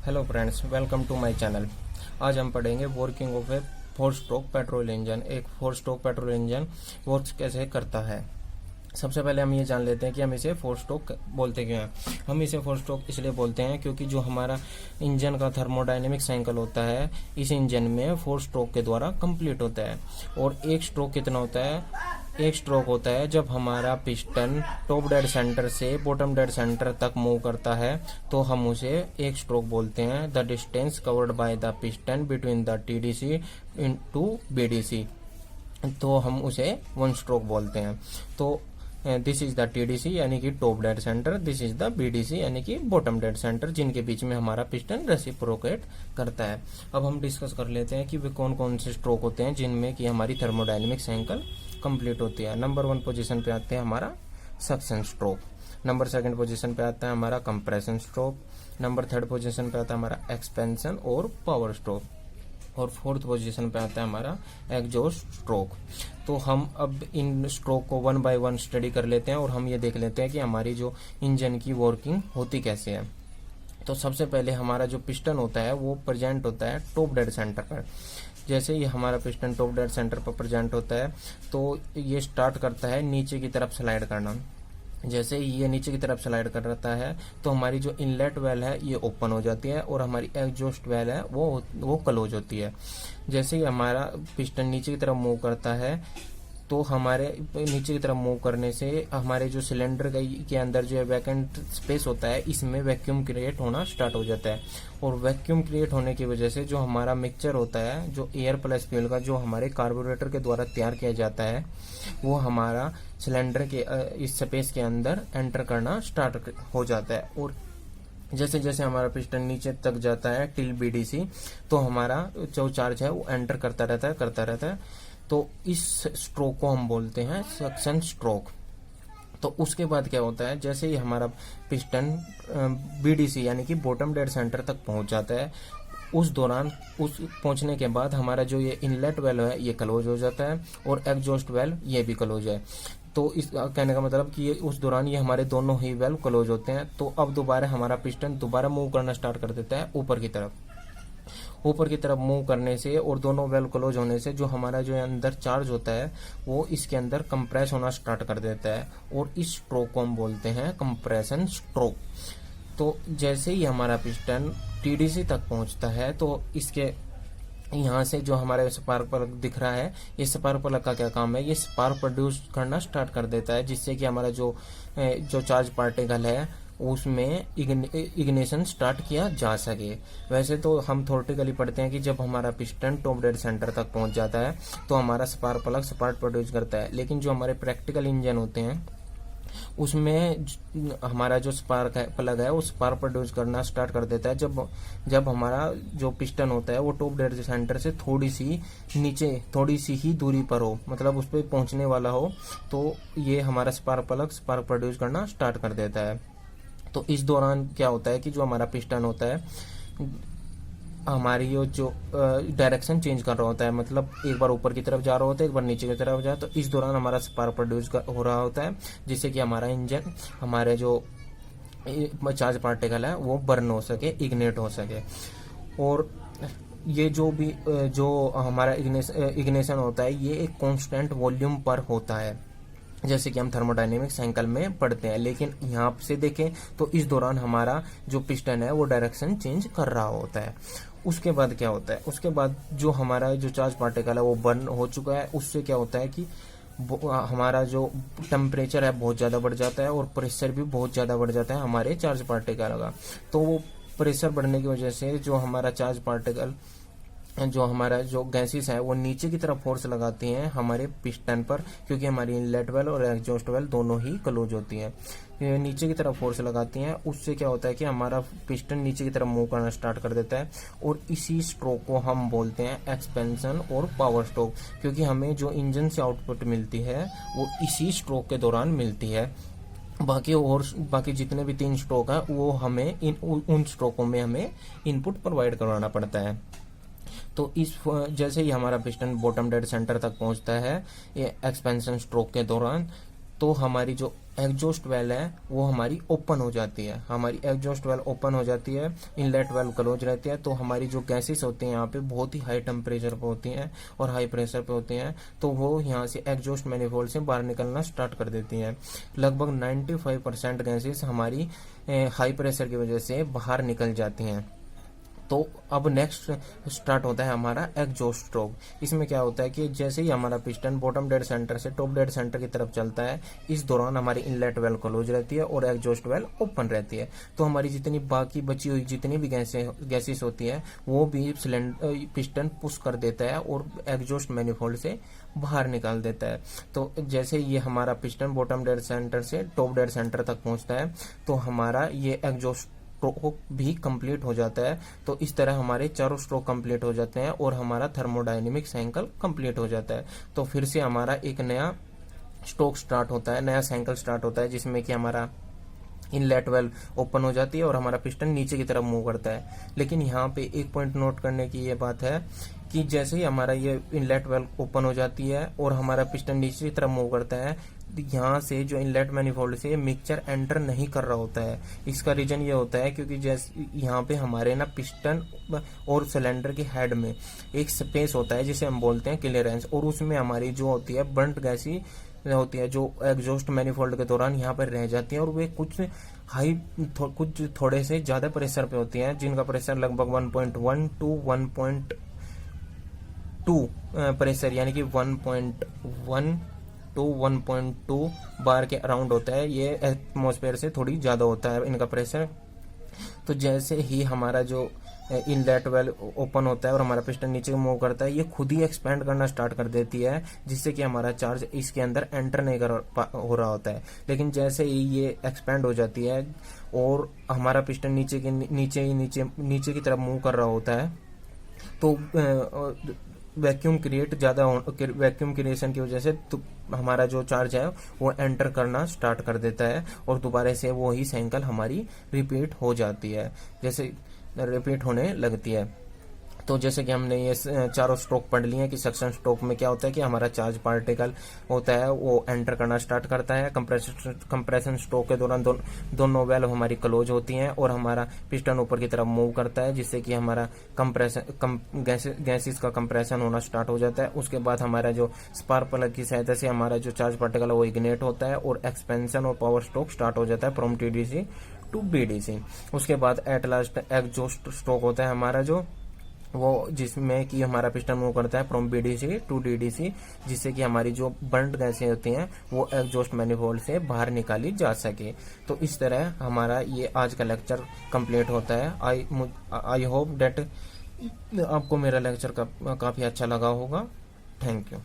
Hello friends, welcome to my channel. आज हम पढ़ेंगे working of a 4 stroke petrol engine. एक 4 स्ट्रोक पेट्रोल इंजन वर्क कैसे करता है। सबसे पहले हम ये जान लेते हैं कि हम इसे 4 स्ट्रोक बोलते क्यों हैं। हम इसे 4 स्ट्रोक इसलिए बोलते हैं क्योंकि जो हमारा इंजन का थर्मोडायनेमिक साइकिल होता है, इस इंजन में 4 स्ट्रोक के द्वारा कंप्लीट होता है। और एक स्ट्रोक कितना होता है? एक स्ट्रोक होता है जब हमारा पिस्टन टॉप डेड सेंटर से बॉटम डेड सेंटर तक मूव करता है, तो हम उसे एक स्ट्रोक बोलते हैं। The distance covered by the piston between the TDC into BDC, तो हम उसे 1 स्ट्रोक बोलते हैं। तो दिस इज द टीडीसी यानी कि top dead centre, this is the BDC यानी कि बॉटम डेड सेंटर, जिनके बीच में हमारा पिस्टन रेसिप्रोकेट करता है। अब हम डिस्कस कर लेते हैं कि वे कौन कौन से स्ट्रोक होते हैं जिनमें कि हमारी थर्मोडायनेमिक साइकिल कंप्लीट होती है। नंबर 1 पोजीशन पे आते हैं हमारा सक्शन स्ट्रोक। नंबर 2 पोजीशन पे आता है हमारा कंप्रेशन स्ट्रोक। नंबर 3 पोजीशन पे आता है हमारा एक्सपेंशन और पावर स्ट्रोक। और 4th पोजीशन पे आता है हमारा एग्जॉस्ट स्ट्रोक। तो हम अब इन स्ट्रोक को 1 बाय 1 स्टडी कर लेते हैं और हम ये देख लेते हैं कि हमारी जो इंजन की वर्किंग होती कैसे है। तो सबसे पहले हमारा जो पिस्टन होता है वो प्रेजेंट होता है टॉप डेड सेंटर पर। जैसे ही हमारा पिस्टन टॉप डेड सेंटर पर प्रेजेंट होता है तो ये स्टार्ट करता है नीचे की तरफ स्लाइड करना। जैसे ही ये नीचे की तरफ स्लाइड करता है तो हमारी जो इनलेट वेल है ये ओपन हो जाती है और हमारी एग्जॉस्ट वेल है वो क्लोज होती है। जैसे ही हमारा पिस्टन नीचे की तरफ मूव करता है तो हमारे नीचे की तरफ मूव करने से हमारे जो सिलेंडर के अंदर जो वैकेंट स्पेस होता है इसमें वैक्यूम क्रिएट होना स्टार्ट हो जाता है। और वैक्यूम क्रिएट होने की वजह से जो हमारा मिक्सचर होता है, जो एयर प्लस फ्यूल का जो हमारे कार्बोरेटर के द्वारा तैयार किया जाता है, वो हमारा सिलेंडर के इस स्पेस के अंदर एंटर करना स्टार्ट हो जाता है। और जैसे जैसे हमारा पिस्टन नीचे तक जाता है टिल बीडीसी, तो हमारा जो चार्ज है वो एंटर करता रहता है। तो इस स्ट्रोक को हम बोलते हैं सक्शन स्ट्रोक। तो उसके बाद क्या होता है, जैसे ही हमारा पिस्टन बीडीसी यानी कि बॉटम डेड सेंटर तक पहुंच जाता है, उस दौरान उस पहुंचने के बाद हमारा जो ये इनलेट वेल्व है ये क्लोज हो जाता है और एग्जॉस्ट वेल्व ये भी क्लोज है। तो इस कहने का मतलब कि ये उस दौरान ये हमारे दोनों ही वेल्व क्लोज होते हैं। तो अब दोबारा हमारा पिस्टन दोबारा मूव करना स्टार्ट कर देता है ऊपर की तरफ मूव करने से और दोनों वेल्व क्लोज होने से जो हमारा जो अंदर चार्ज होता है वो इसके अंदर कंप्रेस होना स्टार्ट कर देता है और इस स्ट्रोक को हम बोलते हैं कंप्रेशन स्ट्रोक। तो जैसे ही हमारा पिस्टन टीडीसी तक पहुंचता है तो इसके यहाँ से जो हमारे स्पार्क प्लग दिख रहा है, ये स्पार्क प्लग का क्या काम है, ये स्पार्क प्रोड्यूस करना स्टार्ट कर देता है, जिससे कि हमारा जो चार्ज पार्टिकल है उसमें इग्निशन स्टार्ट किया जा सके। वैसे तो हम थ्योरेटिकली पढ़ते हैं कि जब हमारा पिस्टन टॉप डेड सेंटर तक पहुंच जाता है तो हमारा स्पार्क प्लग स्पार्क प्रोड्यूस करता है, लेकिन जो हमारे प्रैक्टिकल इंजन होते हैं उसमें हमारा जो स्पार्क प्लग है वो स्पार्क प्रोड्यूस करना स्टार्ट कर देता है जब हमारा जो पिस्टन होता है वो टॉप डेड सेंटर से थोड़ी सी ही दूरी पर हो, मतलब उस पर पहुंचने वाला हो, तो ये हमारा स्पार्क प्लग स्पार्क प्रोड्यूस करना स्टार्ट कर देता है। तो इस दौरान क्या होता है कि जो हमारा पिस्टन होता है हमारी जो डायरेक्शन चेंज कर रहा होता है, मतलब एक बार ऊपर की तरफ जा रहा होता है, एक बार नीचे की तरफ जाए, तो इस दौरान हमारा स्पार्क प्रोड्यूस हो रहा होता है, जिससे कि हमारा इंजन हमारे जो चार्ज पार्टिकल है वो बर्न हो सके, इग्नेट हो सके। और ये जो हमारा इग्निशन होता है ये एक कांस्टेंट वॉल्यूम पर होता है, जैसे कि हम थर्मोडायनेमिक साइकिल में पढ़ते हैं। लेकिन यहाँ से देखें तो इस दौरान हमारा जो पिस्टन है वो डायरेक्शन चेंज कर रहा होता है। उसके बाद क्या होता है, उसके बाद जो हमारा जो चार्ज पार्टिकल है वो बर्न हो चुका है, उससे क्या होता है कि हमारा जो टेम्परेचर है बहुत ज्यादा बढ़ जाता है और प्रेशर भी बहुत ज्यादा बढ़ जाता है हमारे चार्ज पार्टिकल का। तो वो प्रेशर बढ़ने की वजह से जो हमारा चार्ज पार्टिकल जो हमारा जो गैसेस है वो नीचे की तरफ फोर्स लगाती हैं हमारे पिस्टन पर, क्योंकि हमारी इनलेट वेल और एग्जॉस्ट वेल दोनों ही क्लोज होती हैं। ये नीचे की तरफ फोर्स लगाती हैं, उससे क्या होता है कि हमारा पिस्टन नीचे की तरफ मूव करना स्टार्ट कर देता है और इसी स्ट्रोक को हम बोलते हैं एक्सपेंशन और पावर स्ट्रोक, क्योंकि हमें जो इंजन से आउटपुट मिलती है वो इसी स्ट्रोक के दौरान मिलती है। बाकी जितने भी 3 स्ट्रोक है वो हमें उन स्ट्रोकों में हमें इनपुट प्रोवाइड करवाना पड़ता है। तो जैसे ही हमारा पिस्टन बॉटम डेड सेंटर तक पहुंचता है ये एक्सपेंशन स्ट्रोक के दौरान, तो हमारी जो एग्जॉस्ट वेल है वो हमारी ओपन हो जाती है। हमारी एग्जॉस्ट वेल ओपन हो जाती है, इनलेट वेल क्लोज रहती है। तो हमारी जो गैसेस होती हैं यहाँ पे बहुत ही हाई टेम्परेचर पे होती हैं और हाई प्रेशर पे होती हैं, तो वो यहाँ से एग्जॉस्ट मैनिफोल्ड से बाहर निकलना स्टार्ट कर देती हैं। लगभग 95% गैसेस हमारी हाई प्रेशर की वजह से बाहर निकल जाती हैं। तो अब नेक्स्ट स्टार्ट होता है हमारा एग्जॉस्ट स्ट्रोक। इसमें क्या होता है कि जैसे ही हमारा पिस्टन बॉटम डेड सेंटर से टॉप डेड सेंटर की तरफ चलता है, इस दौरान हमारी इनलेट वेल क्लोज रहती है और एग्जॉस्ट वेल ओपन रहती है। तो हमारी जितनी बाकी बची हुई जितनी भी गैसेस होती है वो भी पिस्टन पुश कर देता है और एग्जॉस्ट मैनिफोल्ड से बाहर निकाल देता है। तो जैसे ये हमारा पिस्टन बॉटम डेड सेंटर से टॉप डेड सेंटर तक पहुंचता है तो हमारा ये एग्जॉस्ट स्ट्रोक भी कंप्लीट हो जाता है। तो इस तरह हमारे चारों स्ट्रोक कंप्लीट हो जाते हैं और हमारा थर्मोडायनेमिक साइकिल कंप्लीट हो जाता है। तो फिर से हमारा एक नया स्ट्रोक स्टार्ट होता है, नया साइकिल स्टार्ट होता है, जिसमें कि हमारा इनलेट वेल ओपन हो जाती है और हमारा पिस्टन नीचे की तरफ मूव करता है। लेकिन यहाँ पे एक पॉइंट नोट करने की ये बात है कि जैसे ही हमारा ये इनलेट वेल ओपन हो जाती है और हमारा पिस्टन नीचे की तरफ मूव करता है, यहाँ से जो इनलेट मैनिफोल्ड से मिक्सचर एंटर नहीं कर रहा होता है। इसका रीजन ये होता है क्योंकि जैसे यहाँ पे हमारे ना पिस्टन और सिलेंडर के हेड में एक स्पेस होता है जिसे हम बोलते हैं क्लियरेंस, और उसमें हमारी जो होती है बर्न्ट गैसी होती है जो एग्जॉस्ट मैनिफोल्ड के दौरान यहाँ पर रह जाती है और वे कुछ कुछ थोड़े से ज्यादा प्रेशर पे होती हैं, जिनका प्रेशर लगभग 1.1 टू 1.2 प्रेशर यानी कि 1.1 टू 1.2 बार के अराउंड होता है। ये एटमॉस्फेयर से थोड़ी ज्यादा होता है इनका प्रेशर। तो जैसे ही हमारा जो इनलेट वेल ओपन होता है और हमारा पिस्टन नीचे मूव करता है, ये खुद ही एक्सपेंड करना स्टार्ट कर देती है, जिससे कि हमारा चार्ज इसके अंदर एंटर नहीं हो रहा होता है। लेकिन जैसे ही ये एक्सपेंड हो जाती है और हमारा पिस्टन नीचे की तरफ मूव कर रहा होता है, तो वैक्यूम क्रिएशन की वजह से तो हमारा जो चार्ज है वो एंटर करना स्टार्ट कर देता है और दोबारा से वो ही साइकिल हमारी रिपीट हो जाती है, जैसे रिपीट होने लगती है। तो जैसे कि हमने ये चारों स्ट्रोक पढ़ लिए कि सक्शन स्ट्रोक में क्या होता है कि हमारा चार्ज पार्टिकल होता है वो एंटर करना स्टार्ट करता है। कंप्रेशन स्ट्रोक के दौरान दोनों वेल्व हमारी क्लोज होती हैं और हमारा पिस्टन ऊपर की तरफ मूव करता है, जिससे कि हमारा गैसेस का कंप्रेशन होना स्टार्ट हो जाता है। उसके बाद हमारा जो स्पार्क प्लग की सहायता से हमारा जो चार्ज पार्टिकल है वो इग्नेट होता है और एक्सपेंशन और पावर स्ट्रोक स्टार्ट हो जाता है फ्रॉम टीडीसी टू बीडीसी। उसके बाद एट लास्ट एग्जॉस्ट स्ट्रोक होता है हमारा जो वो जिसमें कि हमारा पिस्टन मूव करता है फ्रॉम बीडीसी टू डीडीसी, जिससे कि हमारी जो बर्न्ड गैसें होती हैं वो एग्जॉस्ट मैनिफोल्ड से बाहर निकाली जा सके। तो इस तरह हमारा ये आज का लेक्चर कंप्लीट होता है। आई होप डेट आपको मेरा लेक्चर काफी अच्छा लगा होगा। Thank you.